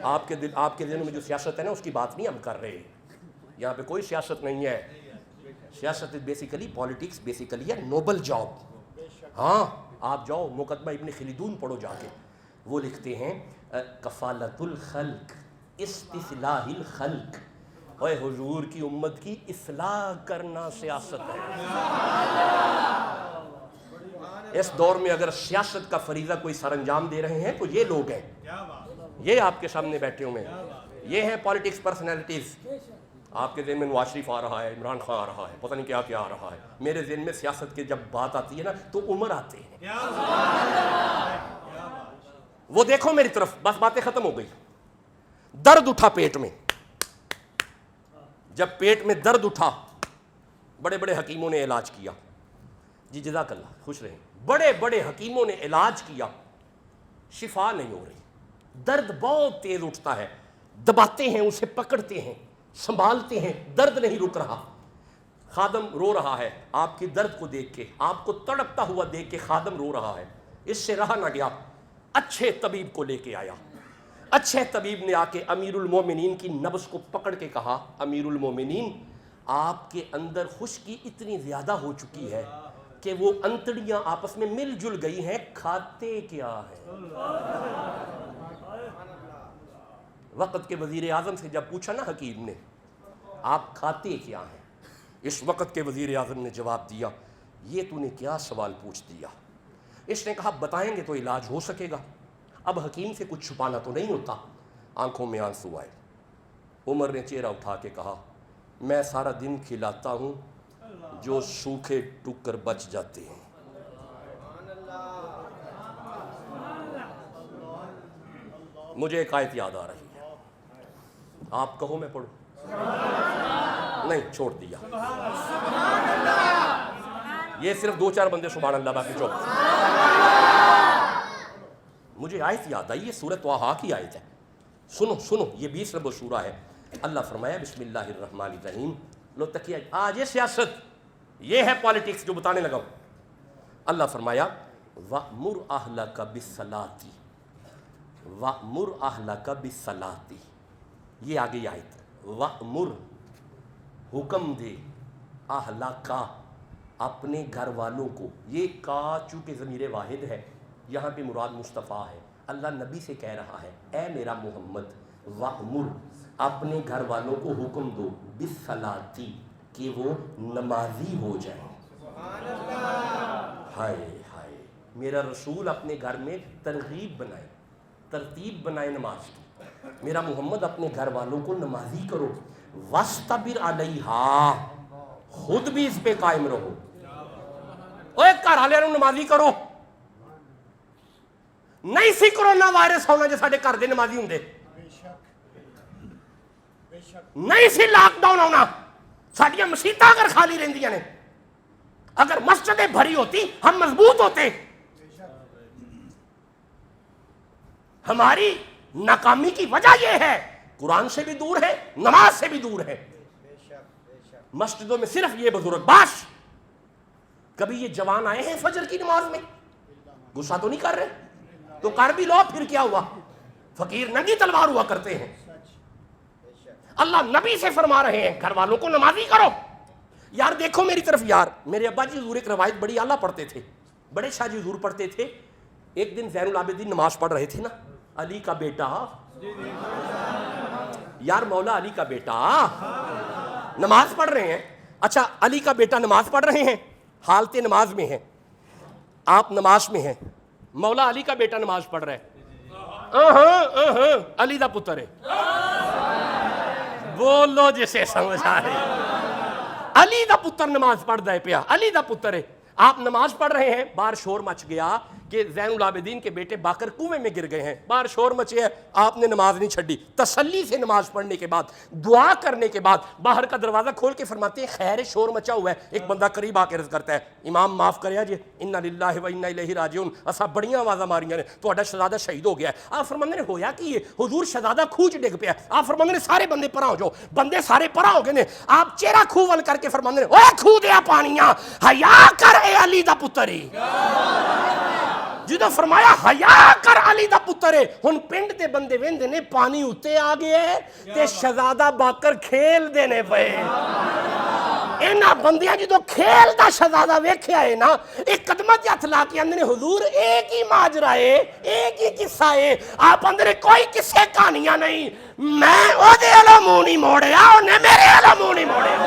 آپ کے ذہن میں جو سیاست ہے نا اس کی بات نہیں ہم کر رہے یہاں پہ کوئی سیاست نہیں ہے سیاست بیسیکلی پالیٹکس بیسیکلی ہے نوبل جاب ہاں آپ جاؤ مقدمہ ابن خلدون پڑھو جا کے وہ لکھتے ہیں کفالت الخلق استصلاح الخلق اے حضور کی امت کی اصلاح کرنا سیاست ہے اس دور میں اگر سیاست کا فریضہ کوئی سر انجام دے رہے ہیں تو یہ لوگ ہیں یہ آپ کے سامنے بیٹھے ہوئے ہیں یہ ہیں پالیٹکس پرسنالٹیز آپ کے ذہن میں نواز شریف آ رہا ہے عمران خان آ رہا ہے پتہ نہیں کیا آ رہا ہے میرے ذہن میں سیاست کی جب بات آتی ہے نا تو عمر آتے ہیں وہ دیکھو میری طرف بس باتیں ختم ہو گئی درد اٹھا پیٹ میں جب پیٹ میں درد اٹھا بڑے بڑے حکیموں نے علاج کیا جی جزاک اللہ خوش رہیں بڑے بڑے حکیموں نے علاج کیا شفا نہیں ہو رہی درد بہت تیز اٹھتا ہے دباتے ہیں اسے پکڑتے ہیں سنبھالتے ہیں درد نہیں رک رہا خادم رو رہا ہے آپ کی درد کو دیکھ کے آپ کو تڑپتا ہوا دیکھ کے خادم رو رہا ہے اس سے رہا نہ گیا اچھے طبیب کو لے کے آیا اچھے طبیب نے آ کے امیر المومنین کی نبض کو پکڑ کے کہا امیر المومنین آپ کے اندر خشکی اتنی زیادہ ہو چکی ہے کہ وہ انتڑیاں آپس میں مل جل گئی ہیں کھاتے کیا ہے وقت کے وزیر اعظم سے جب پوچھا نا حکیم نے آپ کھاتے کیا ہیں اس وقت کے وزیر اعظم نے جواب دیا یہ تو نے کیا سوال پوچھ دیا اس نے کہا بتائیں گے تو علاج ہو سکے گا اب حکیم سے کچھ چھپانا تو نہیں ہوتا آنکھوں میں آنسو آئے عمر نے چہرہ اٹھا کے کہا میں سارا دن کھلاتا ہوں جو سوکھے ٹکر بچ جاتے ہیں مجھے ایک آیت یاد آ رہی ہے آپ کہو میں پڑھوں نہیں چھوڑ دیا یہ صرف 2-4 بندے سبحان اللہ باقی چوک مجھے آیت یاد آئی یہ سورۃ طٰہٰ کی آیت ہے سنو یہ 20 نمبر سورہ ہے اللہ فرمایا بسم اللہ الرحمن الرحیم لو تکیہ آج یہ سیاست یہ ہے پالیٹکس جو بتانے لگا اللہ فرمایا وَأْمُرْ أَهْلَكَ بِالصَّلَاةِ وَأْمُرْ أَهْلَكَ بِالصَّلَاةِ یہ آگے آیت وَأْمُرْ حکم دے أَهْلَكَ اپنے گھر والوں کو یہ کا چونکہ ضمیر واحد ہے یہاں پہ مراد مصطفیٰ ہے اللہ نبی سے کہہ رہا ہے اے میرا محمد وَأْمُرْ اپنے گھر والوں کو حکم دو بِالصَّلَاةِ کہ وہ نمازی ہو جائیں ہائے میرا رسول اپنے گھر میں ترغیب بنائے ترتیب بنائے نماز کی میرا محمد اپنے گھر والوں کو نمازی کرو، وَاسْتَبِرْ عَلَيْهَا، خود بھی اس پہ قائم رہو۔ اوے گھر والے نمازی کرو، نہیں سی کرونا وائرس ہونا جو ساڈے گھر دے نمازی ہوندے، نہیں سی لاک ڈاؤن ہونا، ساڈیاں مسیتاں اگر خالی رہندیاں نے، اگر مسجدیں بھری ہوتی ہم مضبوط ہوتے۔ ہماری ناکامی کی وجہ یہ ہے قرآن سے بھی دور ہے، نماز سے بھی دور ہے۔ مسجدوں میں صرف یہ بزرگ باش، کبھی یہ جوان آئے ہیں فجر کی نماز میں، غصہ تو نہیں کر رہے؟ تو کر بھی لو، پھر کیا ہوا؟ فقیر ننگی تلوار ہوا کرتے ہیں۔ اللہ نبی سے فرما رہے ہیں گھر والوں کو نمازی کرو۔ یار دیکھو میری طرف، یار میرے ابا جی حضور ایک روایت بڑی اعلیٰ پڑھتے تھے، بڑے شاہ جی حضور پڑھتے تھے۔ ایک دن زین العابدین نماز پڑھ رہے تھے نا، علی کا بیٹا، یار مولا علی کا بیٹا نماز پڑھ رہے ہیں۔ اچھا علی کا بیٹا نماز پڑھ رہے ہیں، حالت نماز میں ہیں، آپ نماز میں ہیں، مولا علی کا بیٹا نماز پڑھ رہا ہے، علی دا پتر ہے، بولو جسے سمجھ آئے، علی دا پتر نماز پڑھ رہا ہے پیا، علی دا پتر ہے۔ آپ نماز پڑھ رہے ہیں، باہر شور مچ گیا کہ زین العابدین کے بیٹے باقر کنویں میں گر گئے ہیں، باہر شور مچے ہے، آپ نے نماز نہیں چھڑی، تسلی سے نماز پڑھنے کے بعد، دعا کرنے کے بعد باہر کا دروازہ کھول کے فرماتے ہیں خیر شور مچا ہوا ہے۔ ایک بندہ قریب آ کے عرض کرتا ہے امام معاف کریا جی، انا للہ و انا الیہ راجعون، اسا بڑیاں آوازاں ماریاں نے، تہاڈا شہزادہ شہید ہو گیا ہے۔ آپ فرماندے نے ہویا کی ہے؟ حضور شہزادہ کھوج ڈگ پیا۔ آپ فرماندے نے سارے بندے پرا ہو جاؤ، بندے سارے پرا ہو گئے نے۔ آپ چہرہ کھو ول کر کے فرماندے نے اوے کھو دیا پانیاں، حیا کر اے علی دا پتری، جدو فرمایا حیا کر علی دا پتر ہے، ہن پنڈ دے بندے ویندے نے پانی اتے آ گئے تے شہزادہ باقر کھیل دینے پئے۔ اینا بندیاں جدو کھیل دا شہزادہ ویکھیا ہے نا، ایک قدمہ تے ہتھ لا کے اندر نے حضور ایک ہی ماجرا ہے، ایک ہی قصہ ہے، آپ اندر کوئی قصے کہانیاں نہیں، میں او دے والا منہ نہیں موڑیا، اونے میرے والا منہ نہیں موڑیا۔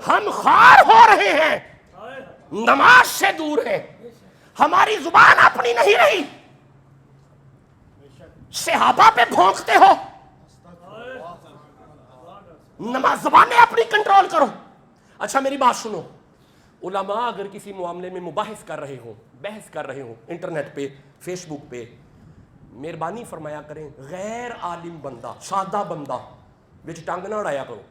ہم خار ہو رہے ہیں، نماز سے دور ہے، ہماری زبان اپنی نہیں رہی، صحابہ پہ بھونکتے ہو، نماز زبانیں اپنی کنٹرول کرو۔ اچھا میری بات سنو، علماء اگر کسی معاملے میں مباحث کر رہے ہوں، بحث کر رہے ہوں انٹرنیٹ پہ، فیس بک پہ، مہربانی فرمایا کریں غیر عالم بندہ، سادہ بندہ وچ ٹنگ نہ اڑایا کرو۔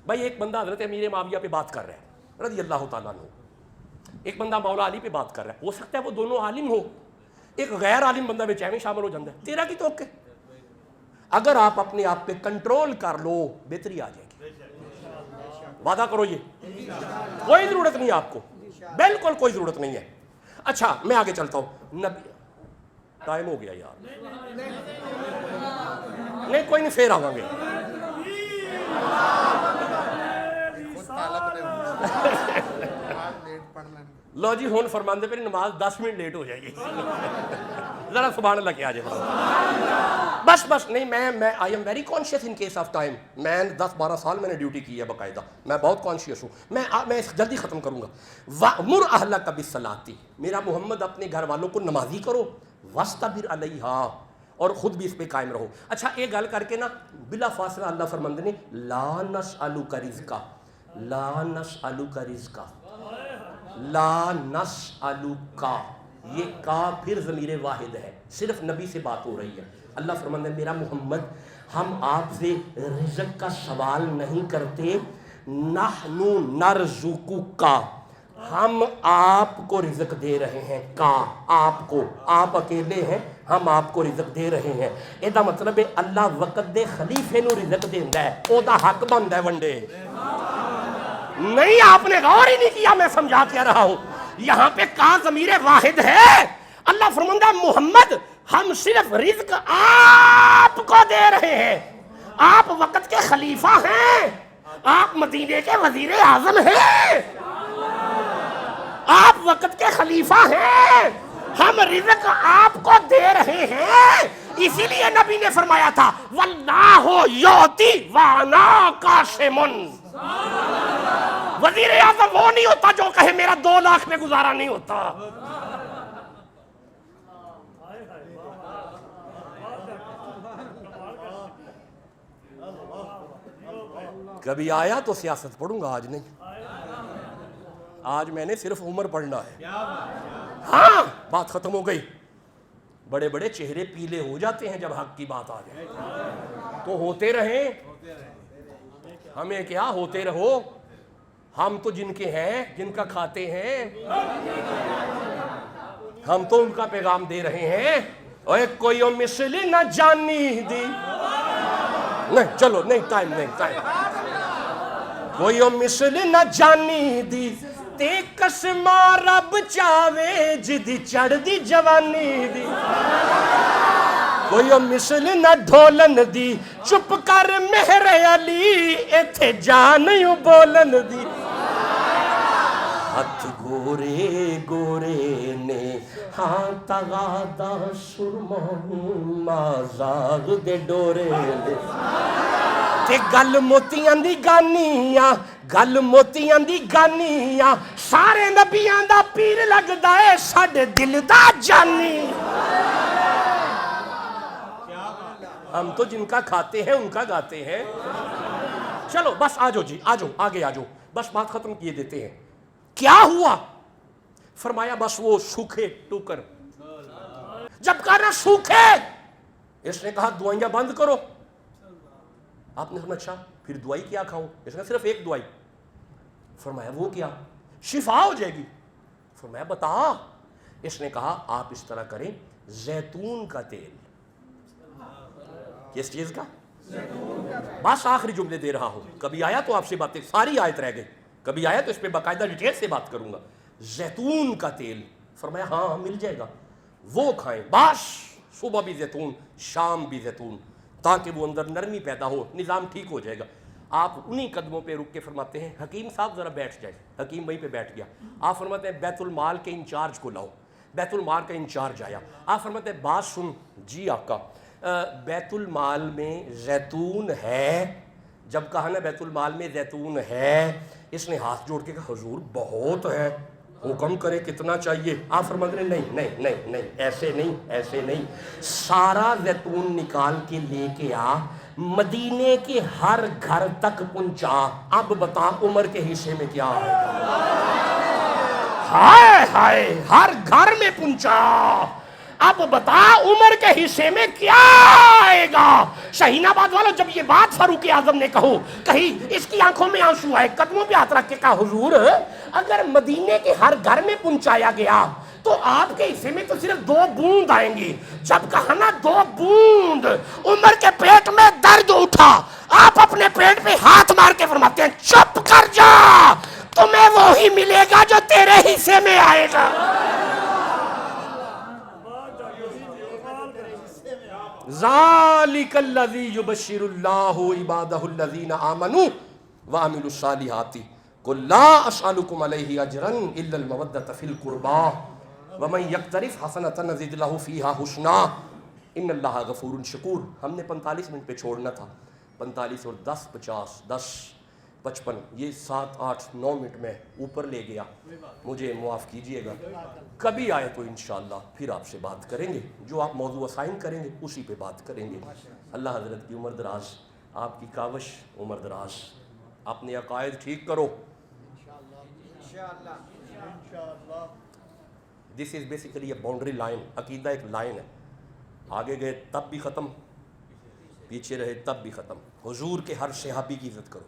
بھائی ایک بندہ حضرت امیر معاویہ پہ بات کر رہا ہے رضی اللہ تعالیٰ عنہ، ایک بندہ مولا علی پہ بات کر رہا ہے، ہو سکتا ہے وہ دونوں عالم ہو، ایک غیر عالم بندہ بچ میں شامل ہو جاتا ہے، تیرا کی توقع؟ اگر آپ اپنے آپ پہ کنٹرول کر لو بہتری آ جائے گی، وعدہ کرو یہ، کوئی ضرورت نہیں آپ کو، بالکل کوئی ضرورت نہیں ہے۔ اچھا میں آگے چلتا ہوں، نبی ٹائم ہو گیا یار، نہیں کوئی نہیں پھر آواں گے۔ لو جی ہون فرماندے پہ نماز 10 منٹ لیٹ ہو جائے گی، ذرا سبحان اللہ کیا جائے، بس نہیں، میں I am very conscious in case of time, میں 10-12 سال میں نے ڈیوٹی کی ہے باقاعدہ، میں بہت کانشیس ہوں، میں جلدی ختم کروں گا۔ وَأْمُرْ أَهْلَكَ بِالصَّلَاةِ، میرا محمد اپنے گھر والوں کو نمازی کرو، وَاسْتَبِرْ عَلَيْهَا، اور خود بھی اس پہ قائم رہو۔ اچھا ایک گل کر کے نا بلا فاصلہ اللہ فرماندے نے لا نسألک رزقا، لا نسألک رزقا، لا نسألک، یہ کا پھر ضمیر واحد ہے، صرف نبی سے بات ہو رہی ہے۔ اللہ فرماندے میرا محمد ہم آپ سے رزق کا سوال نہیں کرتے، نحن نرزقک، ہم آپ کو رزق دے رہے ہیں، کا آپ کو، آپ اکیلے ہیں، ہم آپ کو رزق دے رہے ہیں۔ ایدہ مطلب ہے اللہ وقت دے خلیفے نو رزق دیندہ ہے، او دا حق بند ہے ونڈے۔ نہیں آپ نے غور ہی نہیں کیا، میں سمجھا کیا رہا ہوں، یہاں پہ کا ضمیر واحد ہے۔ اللہ فرماندہ محمد ہم صرف رزق آپ کو دے رہے ہیں، آپ وقت کے خلیفہ ہیں، آپ مدینے کے وزیر اعظم ہیں، آپ وقت کے خلیفہ ہیں، ہم رزق آپ کو دے رہے ہیں۔ اسی لیے نبی نے فرمایا تھا واللہ یعطی وانا قاسم، وزیر اعظم وہ نہیں ہوتا جو کہے میرا 2 لاکھ میں گزارا نہیں ہوتا. کبھی آیا تو سیاست پڑھوں گا، آج نہیں. آج میں نے صرف عمر پڑھنا ہے. ہاں بات ختم ہو گئی. بڑے بڑے چہرے پیلے ہو جاتے ہیں جب حق کی بات آ جائے. تو ہوتے رہیں، ہمیں کیا، ہوتے رہو. ہم تو جن کے ہیں، جن کا کھاتے ہیں، ہم تو ان کا پیغام دے رہے ہیں. اوے کوئی مثل نہ جانی دی، نہیں چلو نہیں، ٹائم نہیں، ٹائم. کوئی مثل نہ جانی دی تے قسمہ رب چاوے جدی چڑھ دی جوانی دی. کوئی مثل نہ ڈھولن دی چپ کر مہر علی ایتھے جان یوں بولن دی. ہاتھ گورے گورے نے ہاں تغادا سرما مازاغ دے ڈورے دے. تے گل موتیاں دی گانیاں، گل موتیاں دی گانیاں، سارے نبیاں دا پیر لگدا ہے ساڈے دل دا جانی. ہم تو جن کا کھاتے ہیں ان کا گاتے ہیں. چلو بس آجو جی، آجو آگے آجو، بس بات ختم کیے دیتے ہیں. کیا ہوا؟ فرمایا بس وہ سوکھے ٹوکر. جب کہا نا سوکھے، اس نے کہا دعائیاں بند کرو. آپ نے سمجھا اچھا پھر دوائی کیا کھاؤں؟ اس نے صرف ایک دوائی. فرمایا وہ کیا؟ شفا ہو جائے گی. فرمایا بتا. اس نے کہا آپ اس طرح کریں، زیتون کا تیل. کس چیز کا؟ بس آخری جملے دے رہا ہوں. کبھی آیا تو آپ سے باتیں، ساری آیت رہ گئی، کبھی آیا تو اس پہ باقاعدہ ڈیٹیل سے بات کروں گا. زیتون کا تیل. فرمایا ہاں مل جائے گا، وہ کھائیں. بس صبح بھی زیتون، شام بھی زیتون، تاکہ وہ اندر نرمی پیدا ہو، نظام ٹھیک ہو جائے گا. آپ انہی قدموں پہ رک کے فرماتے ہیں حکیم صاحب ذرا بیٹھ جائے. حکیم وہیں پہ بیٹھ گیا. آپ فرماتے ہیں بیت المال کے انچارج کو لاؤ. بیت المال کا انچارج آیا. آپ فرماتے ہیں بات سن. جی آقا، بیت المال میں زیتون ہے؟ جب کہا نا بیت المال میں زیتون ہے، اس نے ہاتھ جوڑ کے کہا حضور بہت ہے، حکم کرے کتنا چاہیے؟ آپ فرماتے ہیں نہیں نہیں نہیں نہیں، ایسے نہیں، ایسے نہیں. سارا زیتون نکال کے لے کے آ، مدینے کے ہر گھر تک پہنچا. اب بتا عمر کے حصے میں کیا آئے گا؟ ہائے ہائے، ہر گھر میں پہنچا. اب بتا عمر کے حصے میں کیا آئے گا؟ شاہین آباد والوں، جب یہ بات فاروق اعظم نے کہی، اس کی آنکھوں میں آنسو آئے، قدموں پہ ہاتھ رکھ کے کہا حضور اگر مدینے کے ہر گھر میں پہنچایا گیا تو آپ کے حصے میں تو صرف 2 بوند آئیں گی. جب کہا نا 2 بوند، عمر کے پیٹ میں درد اٹھا. آپ اپنے پیٹ پہ ہاتھ مار کے فرماتے ہیں چپ کر جا، تمہیں وہی ملے گا جو تیرے حصے میں آئے گا. ذالک الذی یبشر اللہ عبادہ الذین آمنوا وعملوا الصالحات قل لا اسألکم علیہ اجرا الا المودۃ فی القربى ومن یقترف حسنۃ نزد لہ فیہا حسنا ان اللہ غفور شکور. ہم نے 45 منٹ پہ چھوڑنا تھا. 45 اور 10 50 10 55، یہ 7 8 9 منٹ میں اوپر لے گیا، مجھے معاف کیجئے گا. کبھی آئے تو انشاءاللہ پھر آپ سے بات کریں گے، جو آپ موضوع اسائن کریں گے اسی پہ بات کریں گے. اللہ حضرت کی عمر دراز، آپ کی کاوش عمر دراز. اپنے عقائد ٹھیک کرو. This is basically a boundary line. عقیدہ ایک لائن ہے، آگے گئے تب بھی ختم، پیچھے رہے تب بھی ختم. حضور کے ہر صحابی کی عزت کرو.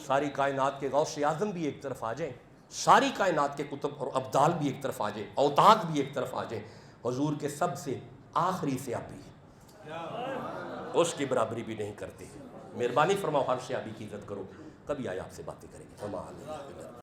ساری کائنات کے غوث اعظم بھی ایک طرف آ جائیں، ساری کائنات کے کتب اور ابدال بھی ایک طرف آ جائیں، اوتاد بھی ایک طرف آ جائیں، حضور کے سب سے آخری صحابی اس کی برابری بھی نہیں کرتے. مہربانی فرماؤ ہر صحابی کی عزت کرو. کبھی آیا آپ سے باتیں کریں گے.